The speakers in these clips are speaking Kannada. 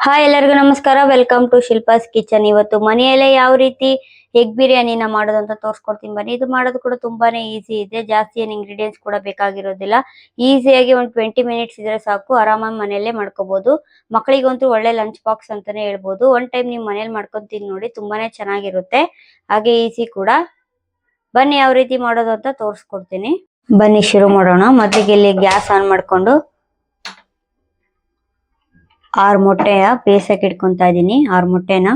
ಹಾಯ್ ಎಲ್ಲರಿಗೂ ನಮಸ್ಕಾರ. Welcome to Shilpa's kitchen. ಇವತ್ತು ಮನೆಯಲ್ಲೇ ಯಾವ ರೀತಿ ಎಗ್ ಬಿರಿಯಾನಿನ ಮಾಡೋದು ಅಂತ ತೋರಿಸ್ಕೊಡ್ತೀನಿ ಬನ್ನಿ. ಇದು ಮಾಡೋದು ಕೂಡ ತುಂಬಾನೇ ಈಸಿ ಇದೆ. ಜಾಸ್ತಿ ಏನು ಇಂಗ್ರೀಡಿಯೆಂಟ್ಸ್ ಕೂಡ ಬೇಕಾಗಿರೋದಿಲ್ಲ. ಈಸಿಯಾಗಿ ಒಂದು 20 ಮಿನಿಟ್ಸ್ ಇದ್ರೆ ಸಾಕು, ಆರಾಮಾಗಿ ಮನೆಯಲ್ಲೇ ಮಾಡ್ಕೋಬಹುದು. ಮಕ್ಕಳಿಗಂತೂ ಒಳ್ಳೆ ಲಂಚ್ ಬಾಕ್ಸ್ ಅಂತಾನೆ ಹೇಳ್ಬೋದು. ಒನ್ ಟೈಮ್ ನೀವು ಮನೇಲಿ ಮಾಡ್ಕೊಂಡು ತಿಂದು ನೋಡಿ, ತುಂಬಾನೇ ಚೆನ್ನಾಗಿರುತ್ತೆ, ಹಾಗೆ ಈಸಿ ಕೂಡ. ಬನ್ನಿ ಯಾವ ರೀತಿ ಮಾಡೋದು ಅಂತ ತೋರಿಸ್ಕೊಡ್ತೀನಿ. ಬನ್ನಿ ಶುರು ಮಾಡೋಣ. ಮೊದಲಿಗೆ ಇಲ್ಲಿ ಗ್ಯಾಸ್ ಆನ್ ಮಾಡ್ಕೊಂಡು 6 ಮೊಟ್ಟೆಯ ಬೇಯಿಸಕ್ಕೆ ಇಟ್ಕೊಂತಾ ಇದೀನಿ. 6 ಮೊಟ್ಟೆನ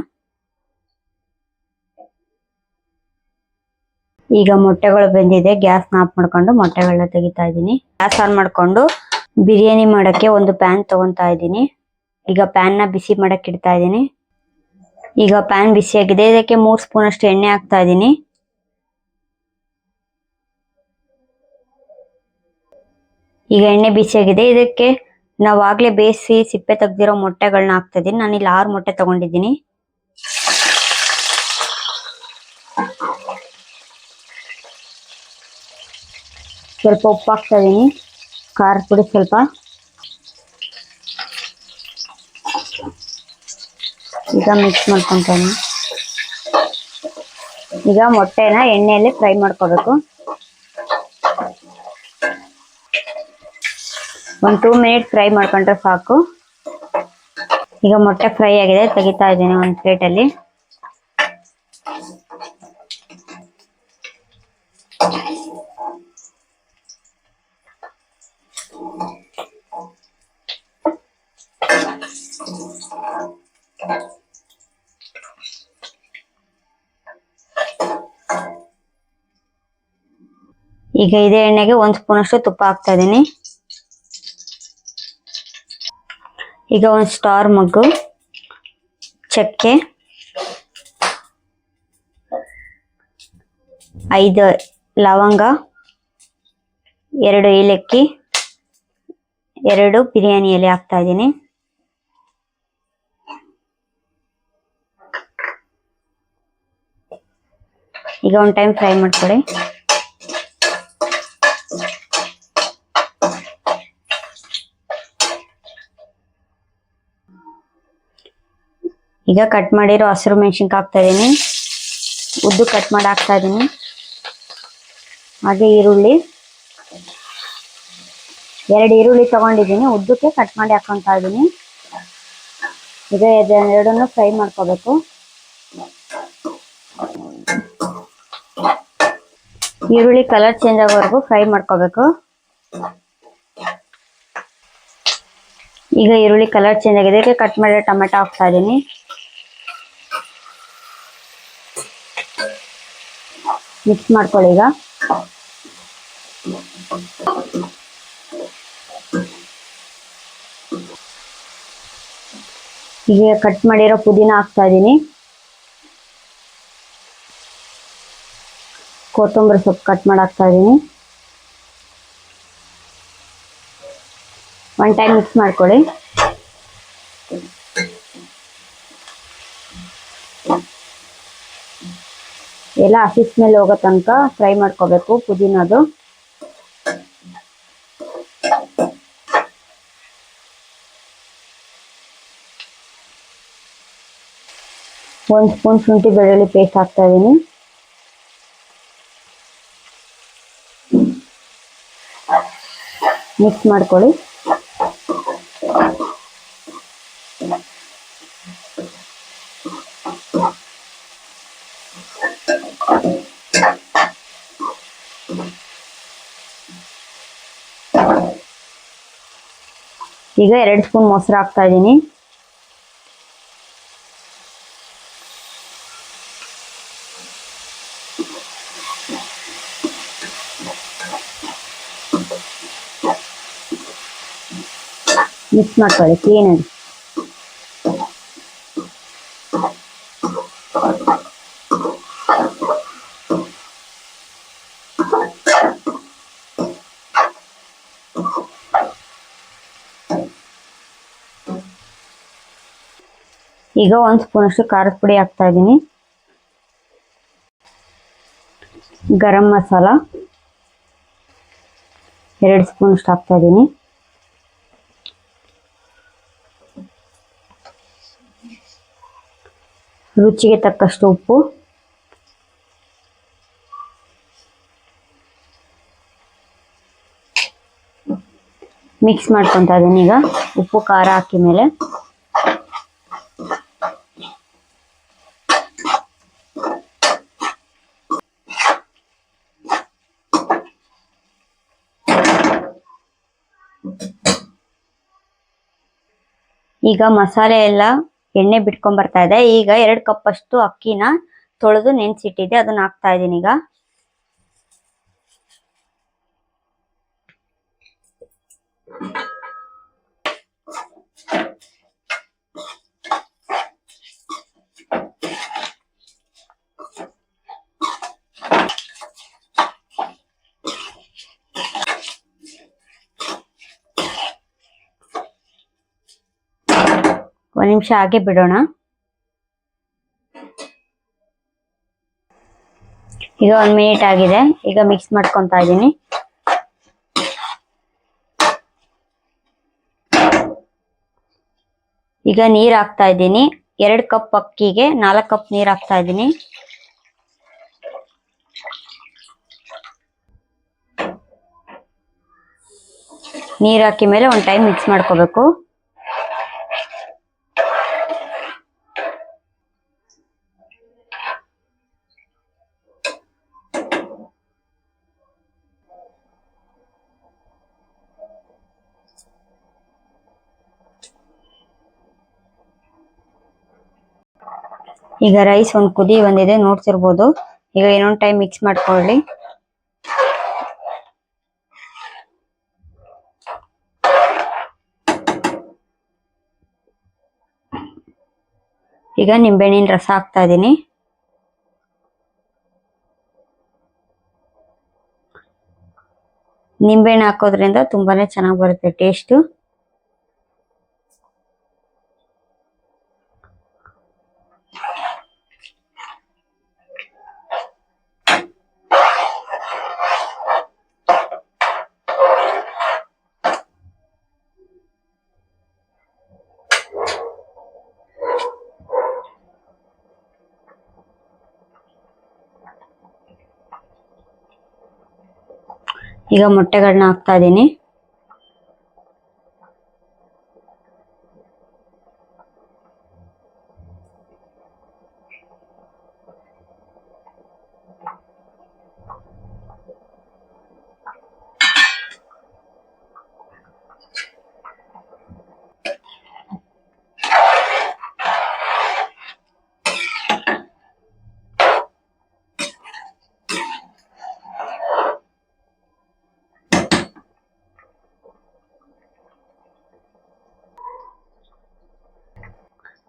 ಈಗ ಮೊಟ್ಟೆಗಳು ಬೆಂದಿದೆ. ಗ್ಯಾಸ್ ಆಫ್ ಮಾಡ್ಕೊಂಡು ಮೊಟ್ಟೆಗಳನ್ನ ತೆಗಿತಾ ಇದೀನಿ. ಗ್ಯಾಸ್ ಆನ್ ಮಾಡ್ಕೊಂಡು ಬಿರಿಯಾನಿ ಮಾಡಕ್ಕೆ ಒಂದು ಪ್ಯಾನ್ ತಗೊಂತಾ ಇದೀನಿ. ಈಗ ಪ್ಯಾನ್ ನ ಬಿಸಿ ಮಾಡಕ್ಕೆ ಇಡ್ತಾ ಇದೀನಿ. ಈಗ ಪ್ಯಾನ್ ಬಿಸಿಯಾಗಿದೆ. ಇದಕ್ಕೆ 3 ಸ್ಪೂನ್ ಅಷ್ಟು ಎಣ್ಣೆ ಹಾಕ್ತಾ ಇದೀನಿ. ಈಗ ಎಣ್ಣೆ ಬಿಸಿಯಾಗಿದೆ. ಇದಕ್ಕೆ ನಾವು ಆಗ್ಲೇ ಬೇಯಿಸಿ ಸಿಪ್ಪೆ ತೆಗ್ದಿರೋ ಮೊಟ್ಟೆಗಳನ್ನ ಹಾಕ್ತಾ ಇದೀನಿ. ನಾನು ಇಲ್ಲಿ 6 ಮೊಟ್ಟೆ ತಗೊಂಡಿದ್ದೀನಿ. ಸ್ವಲ್ಪ ಉಪ್ಪು ಹಾಕ್ತಾ ಇದೀನಿ, ಖಾರದ ಪುಡಿ ಸ್ವಲ್ಪ. ಈಗ ಮಿಕ್ಸ್ ಮಾಡ್ಕೊಂತಾನೆ. ಈಗ ಮೊಟ್ಟೆನ ಎಣ್ಣೆಯಲ್ಲಿ ಫ್ರೈ ಮಾಡ್ಕೋಬೇಕು. ಒಂದು 2 ಮಿನಿಟ್ ಫ್ರೈ ಮಾಡ್ಕೊಂಡ್ರೆ ಸಾಕು. ಈಗ ಮೊಟ್ಟೆ ಫ್ರೈ ಆಗಿದೆ, ತೆಗಿತಾ ಇದ್ದೀನಿ ಒಂದು ಪ್ಲೇಟಲ್ಲಿ. ಈಗ ಇದೇ ಎಣ್ಣೆಗೆ 1 ಸ್ಪೂನ್ ಅಷ್ಟು ತುಪ್ಪ ಹಾಕ್ತಾ ಇದ್ದೀನಿ. ಈಗ ಒಂದು ಸ್ಟಾರ್ ಮಗ್ಗು, ಚಕ್ಕೆ, 5 ಲವಂಗ, 2 ಏಲಕ್ಕಿ, 2 ಬಿರಿಯಾನಿ ಎಲೆ ಹಾಕ್ತಾ ಇದ್ದೀನಿ. ಈಗ ಒಂದು ಟೈಮ್ ಫ್ರೈ ಮಾಡ್ಕೊಳ್ಳಿ. ಈಗ ಕಟ್ ಮಾಡಿರೋ ಹಸಿರು ಮೆಣಸಿನ್ಕಾಯಿ ಹಾಕ್ತಾ ಇದ್ದೀನಿ. ಉದ್ದು ಕಟ್ ಮಾಡಿ ಹಾಕ್ತಾ ಇದ್ದೀನಿ. ಹಾಗೆ ಈರುಳ್ಳಿ, 2 ಈರುಳ್ಳಿ ತಗೊಂಡಿದ್ದೀನಿ, ಉದ್ದಕ್ಕೆ ಕಟ್ ಮಾಡಿ ಹಾಕೊಂತಾ ಇದ್ದೀನಿ. ಈಗ ಎರಡನ್ನು ಫ್ರೈ ಮಾಡ್ಕೋಬೇಕು. ಈರುಳ್ಳಿ ಕಲರ್ ಚೇಂಜ್ ಆಗೋವರೆಗೂ ಫ್ರೈ ಮಾಡ್ಕೋಬೇಕು. ಈಗ ಈರುಳ್ಳಿ ಕಲರ್ ಚೇಂಜ್ ಆಗಿದೆ. ಇದಕ್ಕೆ ಕಟ್ ಮಾಡಿರೋ ಟೊಮೆಟೊ ಹಾಕ್ತಾ ಇದ್ದೀನಿ. ಮಿಕ್ಸ್ ಮಾಡ್ಕೊಳ್ಳಿ. ಈಗ ಕಟ್ ಮಾಡಿರೋ ಪುದೀನ ಹಾಕ್ತಾ ಇದ್ದೀನಿ. ಕೊತ್ತಂಬರಿ ಸೊಪ್ಪು ಕಟ್ ಮಾಡಿ ಹಾಕ್ತಾ ಇದ್ದೀನಿ. ಒನ್ ಟೈಮ್ ಮಿಕ್ಸ್ ಮಾಡ್ಕೊಳ್ಳಿ. ಎಲ್ಲ ಹಸಿ ಸ್ಮೆಲ್ ಹೋಗೋ ತನಕ ಫ್ರೈ ಮಾಡ್ಕೋಬೇಕು ಪುದೀನದು. ಒಂದು ಸ್ಪೂನ್ ಶುಂಠಿ ಬೆಳ್ಳುಳ್ಳಿ ಪೇಸ್ಟ್ ಹಾಕ್ತಾ ಇದ್ದೀನಿ. ಮಿಕ್ಸ್ ಮಾಡ್ಕೊಳ್ಳಿ. ಈಗ 2 ಸ್ಪೂನ್ ಮೊಸರು ಹಾಕ್ತಾ ಇದ್ದೀನಿ. ಮಿಕ್ಸ್ ಮಾಡ್ಕೊಳ್ಳಿ ಕ್ಲೀನಾಗಿ. ಈಗ 1 ಸ್ಪೂನ್ ಅಷ್ಟು ಖಾರದ ಪುಡಿ ಹಾಕ್ತಾ ಇದ್ದೀನಿ. ಗರಂ ಮಸಾಲ 2 ಸ್ಪೂನ್ ಅಷ್ಟು ಹಾಕ್ತಾ ಇದ್ದೀನಿ. ರುಚಿಗೆ ತಕ್ಕಷ್ಟು ಉಪ್ಪು, ಮಿಕ್ಸ್ ಮಾಡ್ಕೊತಾ ಇದ್ದೀನಿ. ಈಗ ಉಪ್ಪು ಖಾರ ಹಾಕಿ ಮೇಲೆ ಈಗ ಮಸಾಲೆ ಎಲ್ಲ ಎಣ್ಣೆ ಬಿಟ್ಕೊಂಡ್ ಬರ್ತಾ ಇದೆ. ಈಗ 2 ಕಪ್ ಅಷ್ಟು ಅಕ್ಕಿನ ತೊಳೆದು ನೆನ್ಸಿಟ್ಟಿದ್ದೆ, ಅದನ್ನ ಹಾಕ್ತಾ ಇದ್ದೀನಿ. ಈಗ ಒಂದು ನಿಮಿಷ ಹಾಗೆ ಬಿಡೋಣ. ಈಗ 1 ಮಿನಿಟ್ ಆಗಿದೆ. ಈಗ ಮಿಕ್ಸ್ ಮಾಡ್ಕೊತಾ ಇದ್ದೀನಿ. ಈಗ ನೀರ್ ಹಾಕ್ತಾ ಇದ್ದೀನಿ. 2 ಕಪ್ ಅಕ್ಕಿಗೆ 4 ಕಪ್ ನೀರ್ ಹಾಕ್ತಾ ಇದ್ದೀನಿ. ನೀರ್ ಹಾಕಿ ಮೇಲೆ ಒಂದು ಟೈಮ್ ಮಿಕ್ಸ್ ಮಾಡ್ಕೋಬೇಕು. ಈಗ ರೈಸ್ ಒಂದು ಕುದಿ ಬಂದಿದೆ, ನೋಡ್ತಿರ್ಬೋದು. ಈಗ ಇನ್ನೊಂದು ಟೈಮ್ ಮಿಕ್ಸ್ ಮಾಡ್ಕೊಳ್ಳಿ. ಈಗ ನಿಂಬೆಹಣ್ಣಿನ ರಸ ಹಾಕ್ತಾ ಇದ್ದೀನಿ. ನಿಂಬೆಹಣ್ಣು ಹಾಕೋದ್ರಿಂದ ತುಂಬಾನೇ ಚೆನ್ನಾಗಿ ಬರುತ್ತೆ ಟೇಸ್ಟ್. ಈಗ ಮೊಟ್ಟೆಗಳನ್ನ ಹಾಕ್ತಾ ಇದ್ದೀನಿ.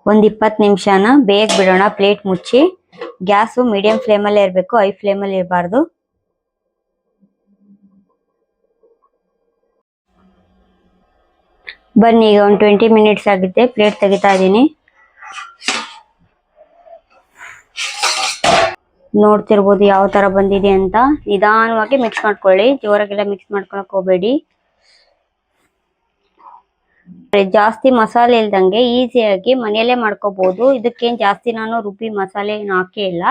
ಒಂದು 20 ನಿಮಿಷನ ಬೇಗ ಬಿಡೋಣ. ಪ್ಲೇಟ್ ಮುಚ್ಚಿ. ಗ್ಯಾಸು ಮೀಡಿಯಂ ಫ್ಲೇಮಲ್ಲೇ ಇರಬೇಕು, ಹೈ ಫ್ಲೇಮಲ್ಲಿ ಇರಬಾರ್ದು. ಬನ್ನಿ, ಈಗ ಒಂದು 20 ಮಿನಿಟ್ಸ್ ಆಗಿದೆ. ಪ್ಲೇಟ್ ತೆಗಿತಾ ಇದ್ದೀನಿ. ನೋಡ್ತಿರ್ಬೋದು ಯಾವ ತರ ಬಂದಿದೆ ಅಂತ. ನಿಧಾನವಾಗಿ ಮಿಕ್ಸ್ ಮಾಡ್ಕೊಳ್ಳಿ, ಜೋರಾಗೆಲ್ಲ ಮಿಕ್ಸ್ ಮಾಡ್ಕೊಳಕ್ ಹೋಗ್ಬೇಡಿ. ಜಾಸ್ತಿ ಮಸಾಲೆ ಇಲ್ದಂಗೆ ಈಸಿಯಾಗಿ ಮನೆಯಲ್ಲೇ ಮಾಡ್ಕೋಬಹುದು. ಇದಕ್ಕೇನ್ ಜಾಸ್ತಿ ನಾನು ರುಬ್ಬಿ ಮಸಾಲೆ ಏನು ಹಾಕೇ ಇಲ್ಲ.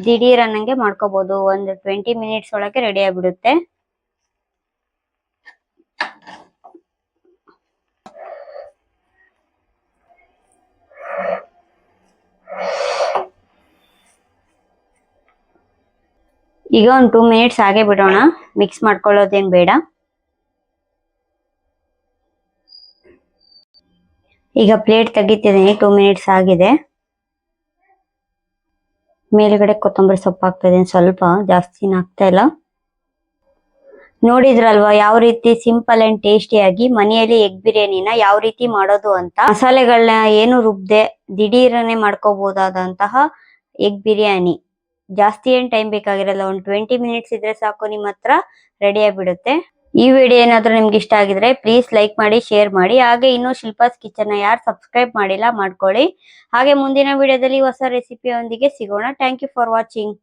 ದಿಢೀರ್ ಅನ್ನಂಗೆ ಮಾಡ್ಕೋಬಹುದು. ಒಂದು 20 ಮಿನಿಟ್ಸ್ ಒಳಗೆ ರೆಡಿ ಆಗ್ಬಿಡುತ್ತೆ. ಈಗ ಒಂದು 2 ಮಿನಿಟ್ಸ್ ಹಾಗೆ ಬಿಡೋಣ, ಮಿಕ್ಸ್ ಮಾಡ್ಕೊಳ್ಳೋದೇನ್ ಬೇಡ. ಈಗ ಪ್ಲೇಟ್ ತೆಗಿತಿದ್ದೀನಿ. 2 ಮಿನಿಟ್ಸ್ ಆಗಿದೆ. ಮೇಲ್ಗಡೆ ಕೊತ್ತಂಬರಿ ಸೊಪ್ಪು ಹಾಕ್ತಾ ಇದೀನಿ, ಸ್ವಲ್ಪ, ಜಾಸ್ತಿನ ಹಾಕ್ತಾ ಇಲ್ಲ. ನೋಡಿದ್ರಲ್ವಾ ಯಾವ ರೀತಿ ಸಿಂಪಲ್ ಅಂಡ್ ಟೇಸ್ಟಿಯಾಗಿ ಮನೆಯಲ್ಲಿ ಎಗ್ ಬಿರಿಯಾನಿನ ಯಾವ ರೀತಿ ಮಾಡೋದು ಅಂತ. ಮಸಾಲೆಗಳನ್ನ ಏನು ರುಬ್ದೆ ದಿಢೀರನೆ ಮಾಡ್ಕೋಬಹುದಾದಂತಹ ಎಗ್ ಬಿರಿಯಾನಿ. ಜಾಸ್ತಿ ಏನ್ ಟೈಮ್ ಬೇಕಾಗಿರಲ್ಲ, ಒಂದು 20 ಮಿನಿಟ್ಸ್ ಇದ್ರೆ ಸಾಕು, ನಿಮ್ಮ ಹತ್ರ ರೆಡಿ ಆಗಿಬಿಡುತ್ತೆ. ಈ ವಿಡಿಯೋ ಏನಾದ್ರೂ ನಿಮ್ಗೆ ಇಷ್ಟ ಆಗಿದ್ರೆ ಪ್ಲೀಸ್ ಲೈಕ್ ಮಾಡಿ, ಶೇರ್ ಮಾಡಿ. ಹಾಗೆ ಇನ್ನೂ ಶಿಲ್ಪಾಸ್ ಕಿಚನ್ ಯಾರು ಸಬ್ಸ್ಕ್ರೈಬ್ ಮಾಡಿಲ್ಲ ಮಾಡ್ಕೊಳ್ಳಿ. ಹಾಗೆ ಮುಂದಿನ ವಿಡಿಯೋದಲ್ಲಿ ಹೊಸ ರೆಸಿಪಿಯೊಂದಿಗೆ ಸಿಗೋಣ. Thank you for watching.